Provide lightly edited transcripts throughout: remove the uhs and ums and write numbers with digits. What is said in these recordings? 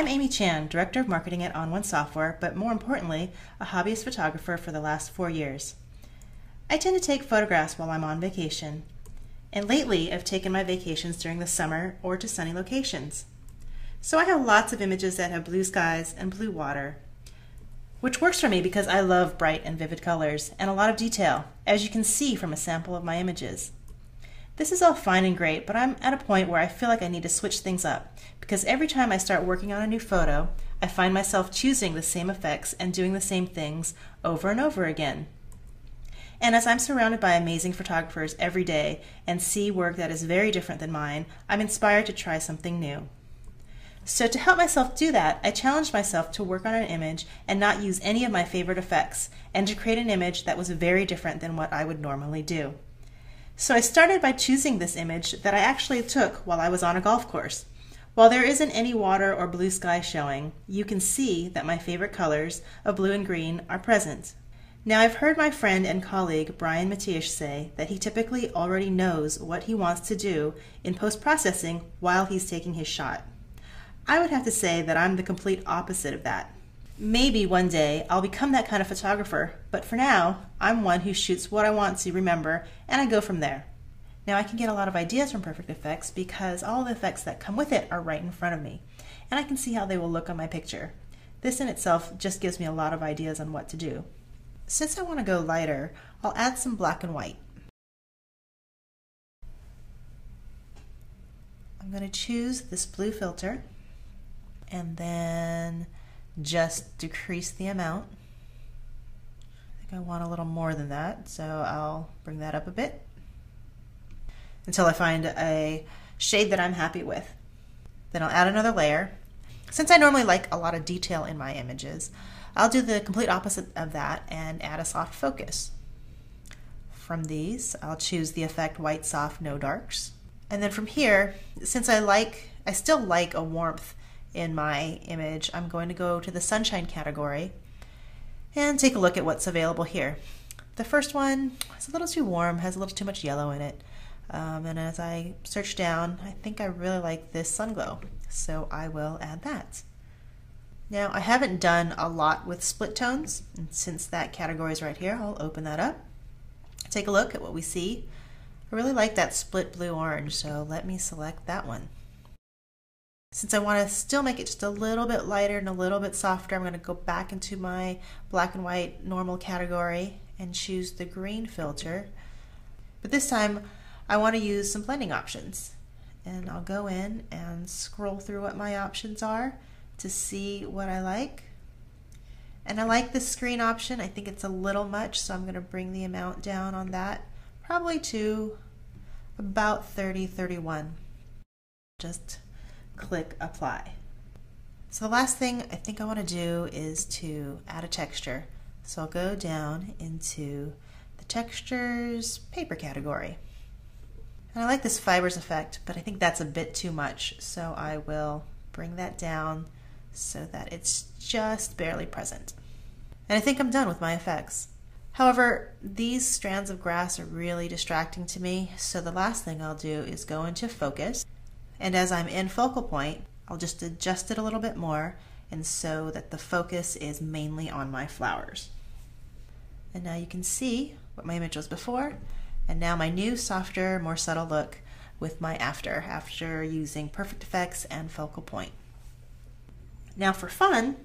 I'm Amy Chan, Director of Marketing at onOne Software, but more importantly, a hobbyist photographer for the last 4 years. I tend to take photographs while I'm on vacation, and lately I've taken my vacations during the summer or to sunny locations. So I have lots of images that have blue skies and blue water, which works for me because I love bright and vivid colors and a lot of detail, as you can see from a sample of my images. This is all fine and great, but I'm at a point where I feel like I need to switch things up, because every time I start working on a new photo, I find myself choosing the same effects and doing the same things over and over again. And as I'm surrounded by amazing photographers every day and see work that is very different than mine, I'm inspired to try something new. So to help myself do that, I challenged myself to work on an image and not use any of my favorite effects, and to create an image that was very different than what I would normally do. So I started by choosing this image that I actually took while I was on a golf course. While there isn't any water or blue sky showing, you can see that my favorite colors of blue and green are present. Now, I've heard my friend and colleague Brian Matias say that he typically already knows what he wants to do in post-processing while he's taking his shot. I would have to say that I'm the complete opposite of that. Maybe one day I'll become that kind of photographer, but for now, I'm one who shoots what I want to remember, and I go from there. Now, I can get a lot of ideas from Perfect Effects because all the effects that come with it are right in front of me, and I can see how they will look on my picture. This in itself just gives me a lot of ideas on what to do. Since I want to go lighter, I'll add some black and white. I'm going to choose this blue filter and then just decrease the amount. I think I want a little more than that, so I'll bring that up a bit until I find a shade that I'm happy with. Then I'll add another layer. Since I normally like a lot of detail in my images, I'll do the complete opposite of that and add a soft focus. From these, I'll choose the effect White Soft No Darks. And then from here, since I still like a warmth in my image, I'm going to go to the sunshine category and take a look at what's available here. The first one is a little too warm, has a little too much yellow in it. And as I search down, I think I really like this sun glow, so I will add that. Now, I haven't done a lot with split tones, and since that category is right here, I'll open that up. Take a look at what we see. I really like that split blue-orange, so let me select that one. Since I want to still make it just a little bit lighter and a little bit softer, I'm going to go back into my black and white normal category and choose the green filter. But this time, I want to use some blending options. And I'll go in and scroll through what my options are to see what I like. And I like this screen option. I think it's a little much, so I'm going to bring the amount down on that, probably to about 30, 31. Just click apply. So the last thing I think I want to do is to add a texture. So I'll go down into the textures paper category. And I like this fibers effect, but I think that's a bit too much. So I will bring that down so that it's just barely present. And I think I'm done with my effects. However, these strands of grass are really distracting to me, so the last thing I'll do is go into focus. And as I'm in focal point, I'll just adjust it a little bit more, and so that the focus is mainly on my flowers. And now you can see what my image was before, and now my new, softer, more subtle look with my after using Perfect Effects and focal point. Now for fun,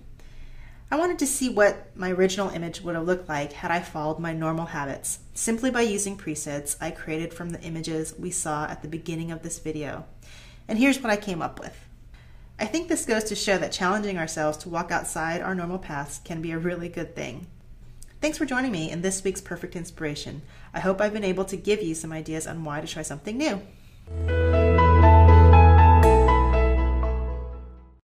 I wanted to see what my original image would have looked like had I followed my normal habits, simply by using presets I created from the images we saw at the beginning of this video. And here's what I came up with. I think this goes to show that challenging ourselves to walk outside our normal paths can be a really good thing. Thanks for joining me in this week's Perfect Inspiration. I hope I've been able to give you some ideas on why to try something new.